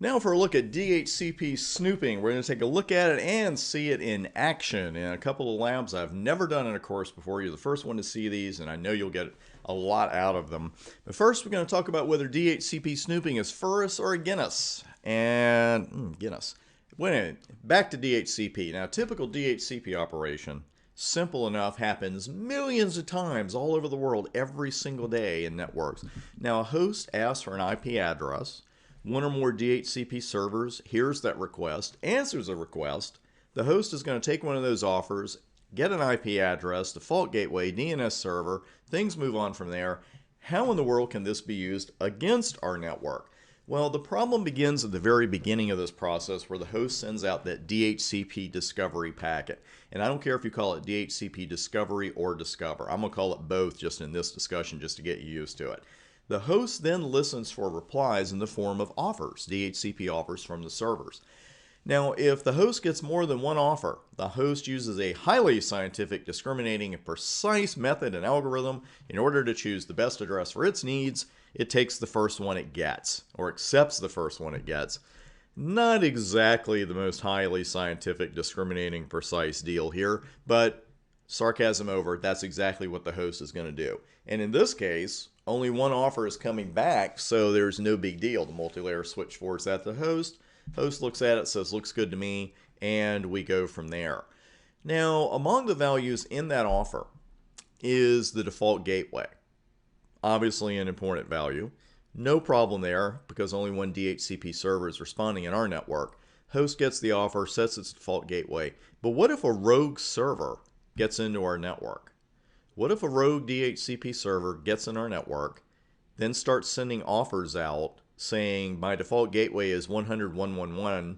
Now for a look at DHCP snooping, we're going to take a look at it and see it in action in a couple of labs I've never done in a course before. You're the first one to see these, and I know you'll get a lot out of them. But first, we're going to talk about whether DHCP snooping is for us or against us. And Guinness. Back to DHCP. Now, typical DHCP operation, simple enough, happens millions of times all over the world every single day in networks. Now, a host asks for an IP address. One or more DHCP servers hears that request, answers the request. The host is going to take one of those offers, get an IP address, default gateway, DNS server, things move on from there. How in the world can this be used against our network? Well, the problem begins at the very beginning of this process where the host sends out that DHCP discovery packet. And I don't care if you call it DHCP discovery or discover. I'm going to call it both just in this discussion just to get you used to it. The host then listens for replies in the form of offers, DHCP offers from the servers. Now, if the host gets more than one offer, the host uses a highly scientific, discriminating, and precise method and algorithm in order to choose the best address for its needs. It takes the first one it gets, or accepts the first one it gets. Not exactly the most highly scientific, discriminating, precise deal here, but sarcasm over, that's exactly what the host is going to do. And in this case, only one offer is coming back, so there's no big deal. The multi-layer switch forwards that to the host. Host looks at it, says, looks good to me, and we go from there. Now, among the values in that offer is the default gateway. Obviously an important value. No problem there, because only one DHCP server is responding in our network. Host gets the offer, sets its default gateway. But what if a rogue server gets into our network? What if a rogue DHCP server gets in our network, then starts sending offers out saying my default gateway is 100.111,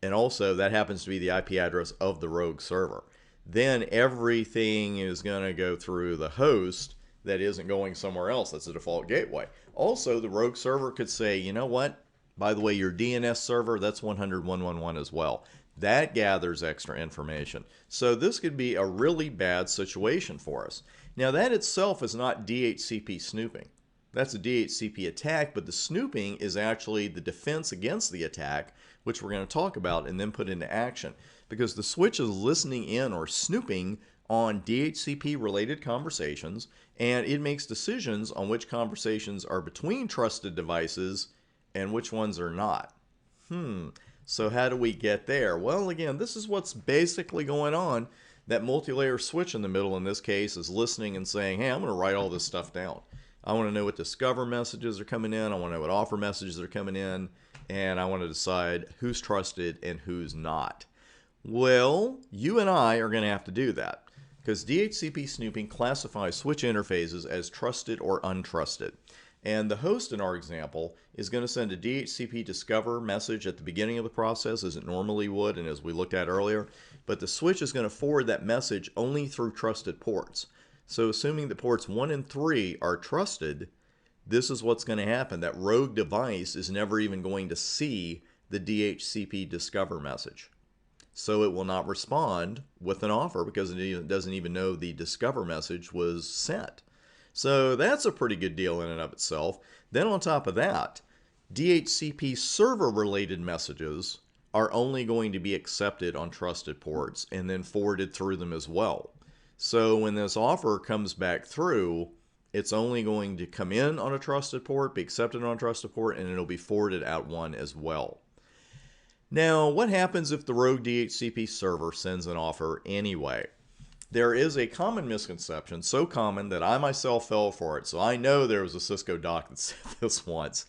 and also that happens to be the IP address of the rogue server? Then everything is going to go through the host that isn't going somewhere else. That's the default gateway. Also, the rogue server could say, you know what? By the way, your DNS server, that's 100.111 as well. That gathers extra information. So this could be a really bad situation for us. Now that itself is not DHCP snooping. That's a DHCP attack, but the snooping is actually the defense against the attack, which we're going to talk about and then put into action. Because the switch is listening in or snooping on DHCP related conversations, and it makes decisions on which conversations are between trusted devices and which ones are not. So how do we get there? Well, again, this is what's basically going on. That multi-layer switch in the middle in this case is listening and saying, hey, I'm going to write all this stuff down. I want to know what discover messages are coming in. I want to know what offer messages are coming in. And I want to decide who's trusted and who's not. Well, you and I are going to have to do that because DHCP snooping classifies switch interfaces as trusted or untrusted. And the host in our example is going to send a DHCP discover message at the beginning of the process as it normally would and as we looked at earlier. But the switch is going to forward that message only through trusted ports. So assuming that ports 1 and 3 are trusted, this is what's going to happen. That rogue device is never even going to see the DHCP discover message. So it will not respond with an offer because it doesn't even know the discover message was sent. So that's a pretty good deal in and of itself. Then on top of that, DHCP server-related messages are only going to be accepted on trusted ports and then forwarded through them as well. So when this offer comes back through, it's only going to come in on a trusted port, be accepted on a trusted port, and it'll be forwarded out one as well. Now, what happens if the rogue DHCP server sends an offer anyway? There is a common misconception, so common that I myself fell for it. So I know there was a Cisco doc that said this once.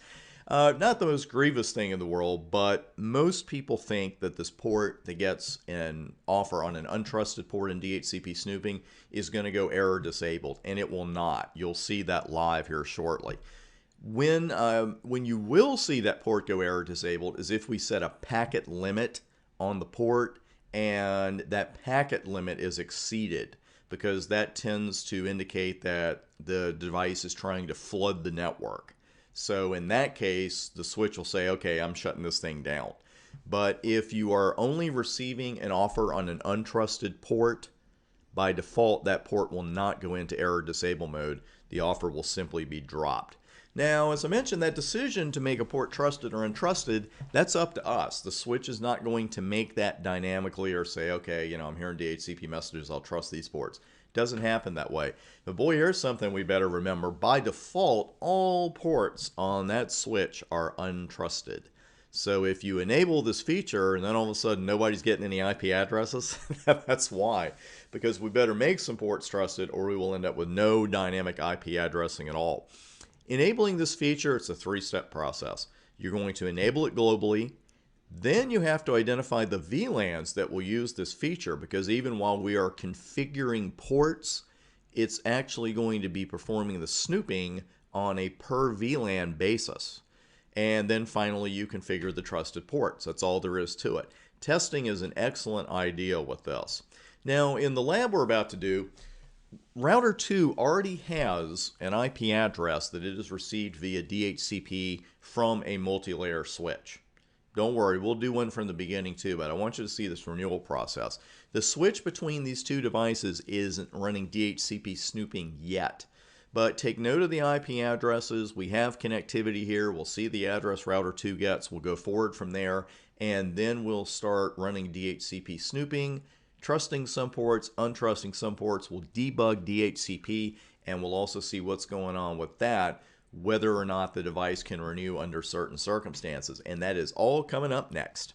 Not the most grievous thing in the world, but most people think that this port that gets an offer on an untrusted port in DHCP snooping is going to go error disabled, and it will not. You'll see that live here shortly. When you will see that port go error disabled is if we set a packet limit on the port and that packet limit is exceeded, because that tends to indicate that the device is trying to flood the network. So in that case, the switch will say, okay, I'm shutting this thing down. But if you are only receiving an offer on an untrusted port, by default, that port will not go into error disable mode. The offer will simply be dropped. Now, as I mentioned, that decision to make a port trusted or untrusted, that's up to us. The switch is not going to make that dynamically or say, okay, I'm hearing DHCP messages, I'll trust these ports. Doesn't happen that way. But boy, here's something we better remember. By default, all ports on that switch are untrusted. So if you enable this feature and then all of a sudden nobody's getting any IP addresses, that's why. Because we better make some ports trusted or we will end up with no dynamic IP addressing at all. Enabling this feature, it's a three-step process. You're going to enable it globally. Then you have to identify the VLANs that will use this feature, because even while we are configuring ports, it's actually going to be performing the snooping on a per VLAN basis. And then finally you configure the trusted ports. That's all there is to it. Testing is an excellent idea with this. Now in the lab we're about to do, Router 2 already has an IP address that it has received via DHCP from a multi-layer switch. Don't worry, we'll do one from the beginning too, but I want you to see this renewal process. The switch between these two devices isn't running DHCP snooping yet. But take note of the IP addresses. We have connectivity here. We'll see the address Router 2 gets. We'll go forward from there, and then we'll start running DHCP snooping, trusting some ports, untrusting some ports. We'll debug DHCP, and we'll also see what's going on with that, whether or not the device can renew under certain circumstances. And that is all coming up next.